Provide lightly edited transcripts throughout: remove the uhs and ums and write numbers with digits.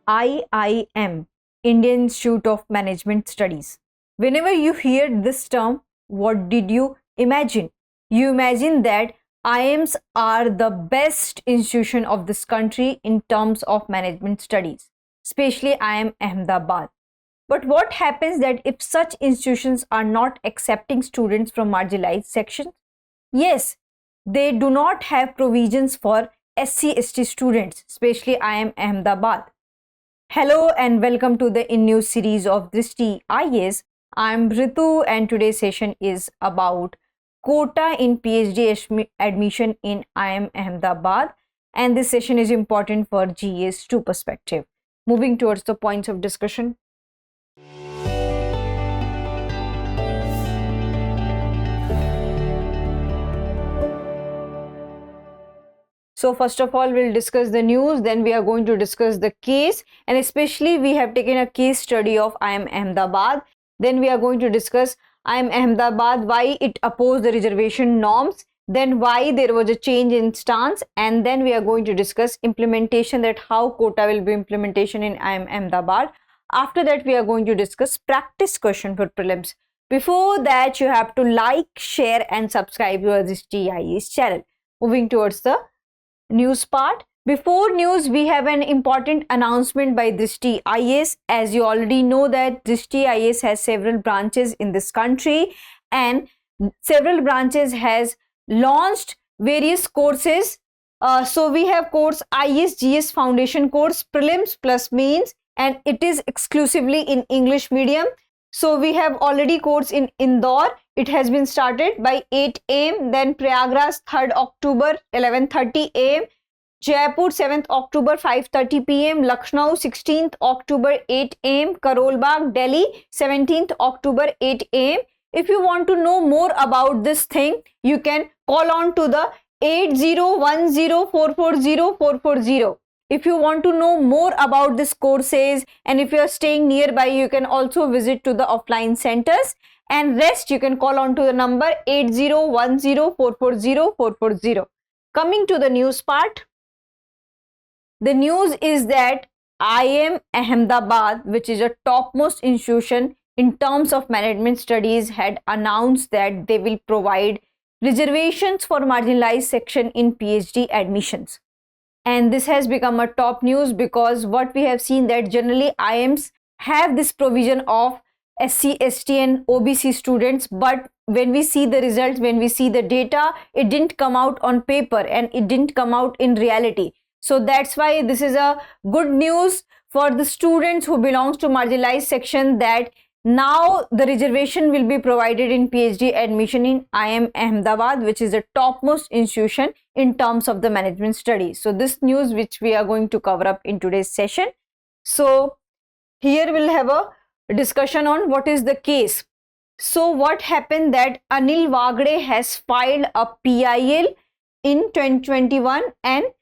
IIM, Indian Institute of Management Studies. Whenever you hear this term, what did you imagine? You imagine that IIMs are the best institution of this country in terms of management studies, especially IIM Ahmedabad. But what happens that if such institutions are not accepting students from marginalized sections? Yes, they do not have provisions for SC/ST students, especially IIM Ahmedabad. Hello and welcome to the in new series of Drishti IAS. I'm Ritu and today's session is about quota in PhD admission in IIM Ahmedabad, and this session is important for GA's 2 perspective. Moving towards the points of discussion. So first of all, we'll discuss the news, then we are going to discuss the case, and especially we have taken a case study of IIM Ahmedabad. Then we are going to discuss IIM Ahmedabad, why it opposed the reservation norms, then why there was a change in stance, and then we are going to discuss implementation, that how quota will be implementation in IIM Ahmedabad. After that, we are going to discuss practice question for prelims. Before that, you have to like, share and subscribe to this TIA's channel. Moving towards the news part. Before news, we have an important announcement by Drishti IAS. As you already know that Drishti IAS has several branches in this country, and several branches has launched various courses. So we have course IAS GS Foundation course, prelims plus mains, and it is exclusively in English medium. So we have already course in Indore. It has been started by 8 am. Then Prayagraj 3rd October 11:30 am. Jaipur 7th October 5:30 pm. Lucknow 16th October 8 am. Karol Bagh Delhi 17th October 8 am. If you want to know more about this thing, you can call on to the 8010440440. If you want to know more about these courses, and if you are staying nearby, you can also visit to the offline centers, and rest you can call on to the number 8010440440. Coming to the news part. The news is that IIM Ahmedabad, which is a topmost institution in terms of management studies, had announced that they will provide reservations for marginalized section in PhD admissions. And this has become a top news because what we have seen that generally IIMs have this provision of SC, ST and OBC students, but when we see the results, when we see the data, it didn't come out on paper and it didn't come out in reality. So that's why this is a good news for the students who belongs to marginalized section, that now the reservation will be provided in PhD admission in IIM Ahmedabad, which is the topmost institution in terms of the management studies. So this news which we are going to cover up in today's session. So here we'll have a discussion on what is the case. So what happened that Anil Wagde has filed a PIL in 2021, and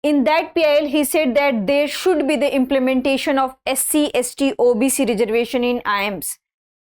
in that PIL, he said that there should be the implementation of SC, ST, OBC reservation in IIMs.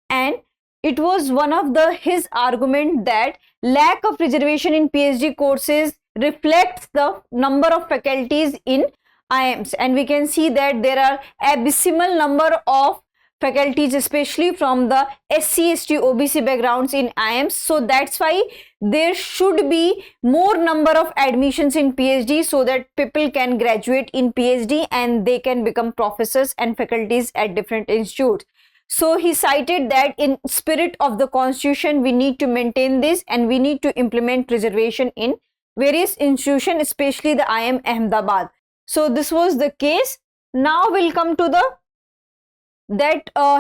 And it was one of his argument that lack of reservation in PhD courses reflects the number of faculties in IIMs. And we can see that there are abysmal number of faculties, especially from the SC, ST, OBC backgrounds in IIMs. So that's why there should be more number of admissions in PhD so that people can graduate in PhD and they can become professors and faculties at different institutes. So he cited that in spirit of the constitution, we need to maintain this and we need to implement reservation in various institutions, especially the IIM Ahmedabad. So this was the case. Now we'll come to the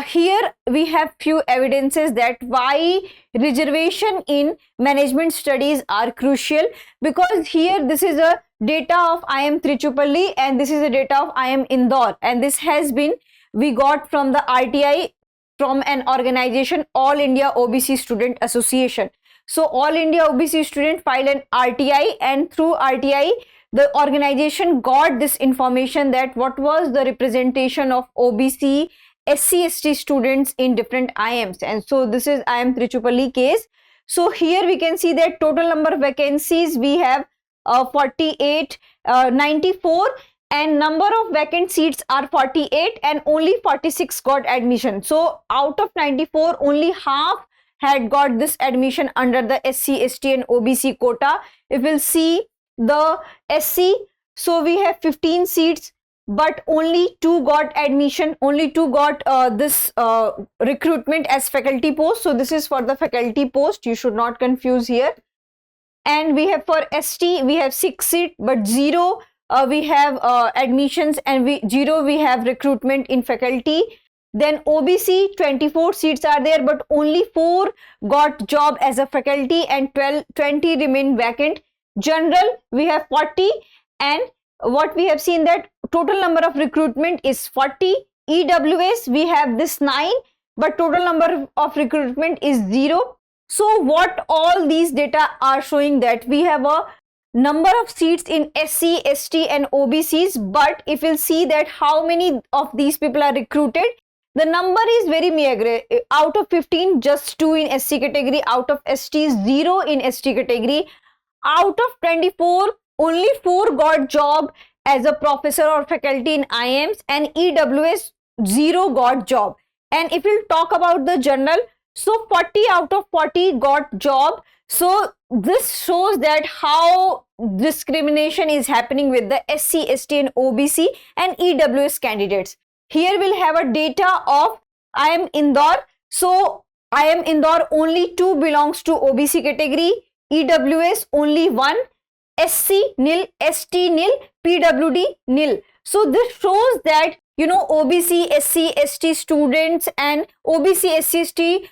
here we have few evidences that why reservation in management studies are crucial, because here this is a data of IIM Trichupalli and this is a data of IIM Indore, and this has been we got from the RTI, from an organization, All India OBC Student Association. So All India OBC student filed an RTI, and through RTI the organization got this information that what was the representation of OBC SC ST students in different IIMs. And so this is IIM Trichupalli case. So here we can see that total number of vacancies we have 48, 94, and number of vacant seats are 48 and only 46 got admission. So out of 94, only half had got this admission under the SC, ST and OBC quota. If we'll see the SC, so we have 15 seats, but only 2 got admission, only 2 got this recruitment as faculty post. So this is for the faculty post, you should not confuse here. And we have for ST, we have 6 seats, but 0 we have admissions, and 0 we have recruitment in faculty. Then OBC, 24 seats are there, but only 4 got job as a faculty and 20 remain vacant. General, we have 40, and what we have seen that total number of recruitment is 40. EWS, we have this 9, but total number of recruitment is 0. So what all these data are showing, that we have a number of seats in SC, ST and OBCs, but if you'll see that how many of these people are recruited, the number is very meager. Out of 15, just 2 in SC category, out of ST, 0 in ST category, out of 24, only 4 got job as a professor or faculty in IIMs, and EWS 0 got job. And if we'll talk about the general, so 40 out of 40 got job. So this shows that how discrimination is happening with the SC, ST and OBC and EWS candidates. Here we'll have a data of IIM Indore. So IIM Indore, only 2 belongs to OBC category, EWS only 1, SC nil, ST nil, PWD nil. So this shows that, you know, OBC, SC, ST students and OBC, SC, ST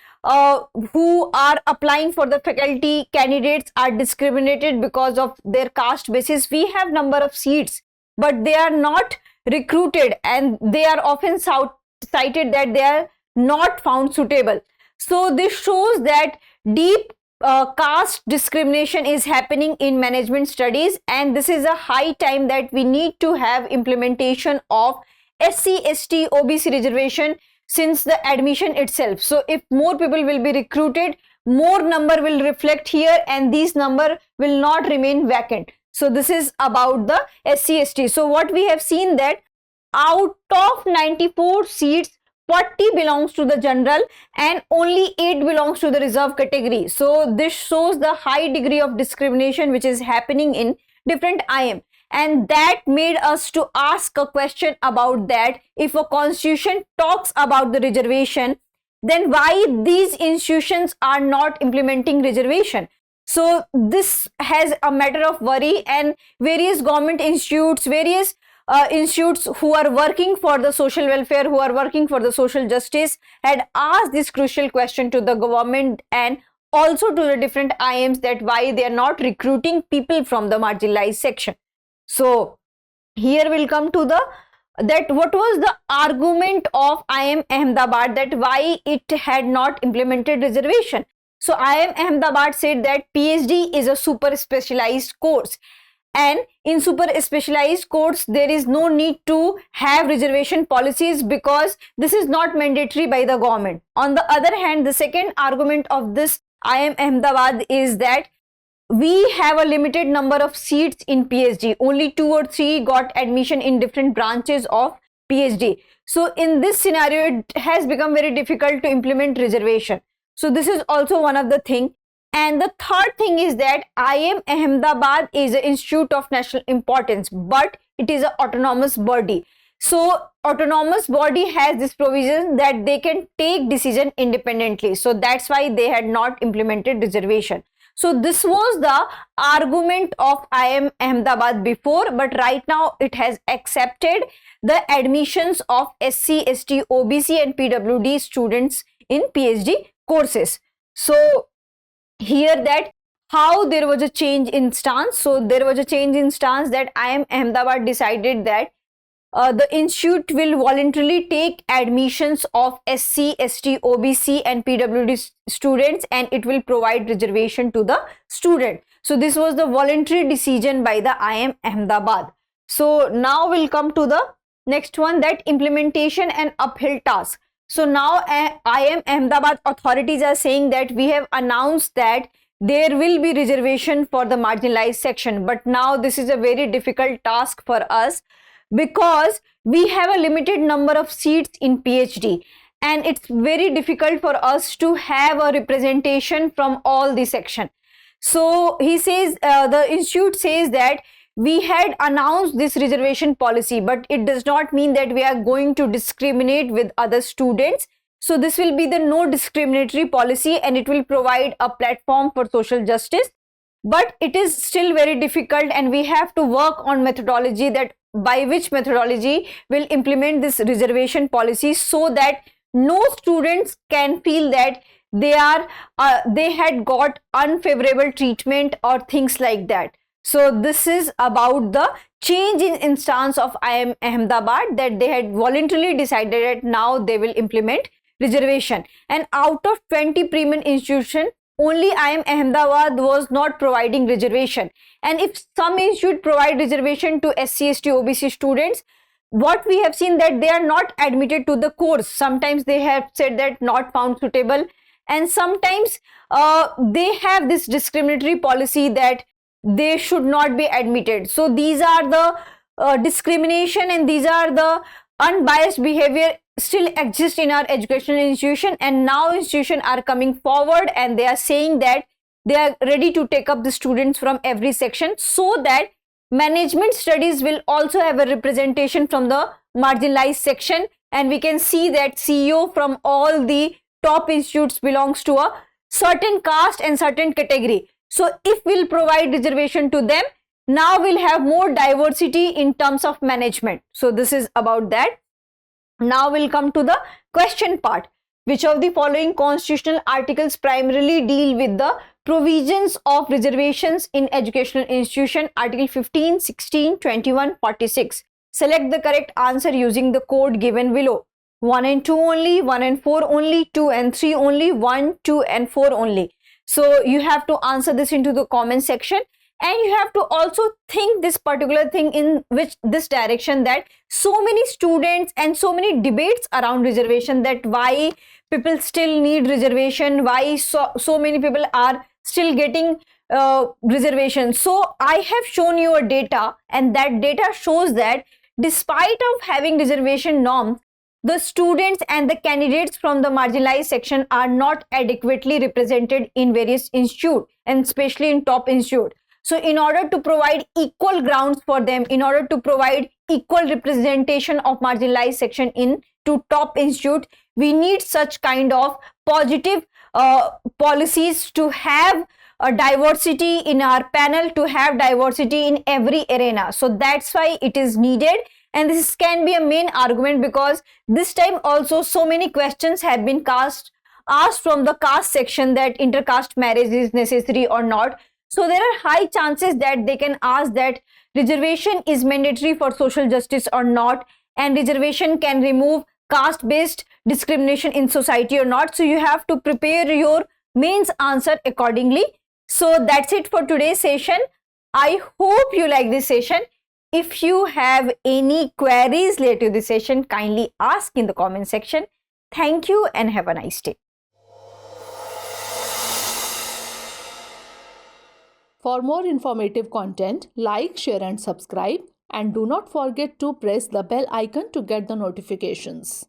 who are applying for the faculty candidates are discriminated because of their caste basis. We have number of seats, but they are not recruited, and they are often cited that they are not found suitable. So this shows that deep caste discrimination is happening in management studies, and this is a high time that we need to have implementation of SC, ST, OBC reservation since the admission itself. So if more people will be recruited, more number will reflect here, and these number will not remain vacant. So this is about the SC, ST. So what we have seen that out of 94 seats, 40 belongs to the general and only 8 belongs to the reserve category. So this shows the high degree of discrimination which is happening in different IIM. And that made us to ask a question about that. If a constitution talks about the reservation, then why these institutions are not implementing reservation? So this has a matter of worry, and various government institutes, various institutes who are working for the social welfare, who are working for the social justice, had asked this crucial question to the government and also to the different IIMs, that why they are not recruiting people from the marginalized section. So here we'll come to the that what was the argument of IIM Ahmedabad, that why it had not implemented reservation. So IIM Ahmedabad said that PhD is a super specialized course, and in super specialized course there is no need to have reservation policies because this is not mandatory by the government. On the other hand, the second argument of this IIM Ahmedabad is that we have a limited number of seats in PhD. Only 2 or 3 got admission in different branches of PhD. So in this scenario, it has become very difficult to implement reservation. So this is also one of the thing. And the third thing is that IIM Ahmedabad is an institute of national importance, but it is an autonomous body. So autonomous body has this provision that they can take decision independently. So that's why they had not implemented reservation. So this was the argument of IIM Ahmedabad before, but right now it has accepted the admissions of SC, ST, OBC and PWD students in PhD courses. So here that how there was a change in stance. So there was a change in stance that IIM Ahmedabad decided that the institute will voluntarily take admissions of SC, ST, OBC and PWD students, and it will provide reservation to the student. So this was the voluntary decision by the IIM Ahmedabad. So now we'll come to the next one, that implementation and uphill task. So now IIM Ahmedabad authorities are saying that we have announced that there will be reservation for the marginalized section, but now this is a very difficult task for us, because we have a limited number of seats in PhD, and it's very difficult for us to have a representation from all the section. So he says, the institute says that we had announced this reservation policy, but it does not mean that we are going to discriminate with other students. So this will be the no discriminatory policy, and it will provide a platform for social justice. But it is still very difficult, and we have to work on methodology, that by which methodology will implement this reservation policy, so that no students can feel that they had got unfavorable treatment or things like that. So this is about the change in instance of IIM Ahmedabad, that they had voluntarily decided that now they will implement reservation. And out of 20 premium institutions, only IIM Ahmedabad was not providing reservation. And if some institute provide reservation to SC, ST, OBC students, what we have seen that they are not admitted to the course. Sometimes they have said that not found suitable, and sometimes they have this discriminatory policy that they should not be admitted. So these are the discrimination, and these are the unbiased behavior still exist in our educational institution. And now institutions are coming forward, and they are saying that they are ready to take up the students from every section, so that management studies will also have a representation from the marginalized section. And we can see that CEO from all the top institutes belongs to a certain caste and certain category. So if we'll provide reservation to them, now we'll have more diversity in terms of management. So this is about that. Now we'll come to the question part. Which of the following constitutional articles primarily deal with the provisions of reservations in educational institution? Article 15, 16, 21, 46. Select the correct answer using the code given below. 1 and 2 only, 1 and 4 only, 2 and 3 only, 1, 2 and 4 only. So you have to answer this into the comment section, and you have to also think this particular thing in which this direction, that so many students and so many debates around reservation, that why people still need reservation, why so many people are still getting reservation. So I have shown you a data, and that data shows that despite of having reservation norms, the students and the candidates from the marginalized section are not adequately represented in various institutes, and especially in top institute. So in order to provide equal grounds for them, in order to provide equal representation of marginalized section in to top institute, we need such kind of positive policies to have a diversity in our panel, to have diversity in every arena. So that's why it is needed. And this can be a main argument, because this time also so many questions have been asked from the caste section, that intercaste marriage is necessary or not. So there are high chances that they can ask that reservation is mandatory for social justice or not, and reservation can remove caste based discrimination in society or not. So you have to prepare your mains answer accordingly. So that's it for today's session. I hope you like this session. If you have any queries related to this session, kindly ask in the comment section. Thank you and have a nice day. For more informative content, like, share and subscribe, and do not forget to press the bell icon to get the notifications.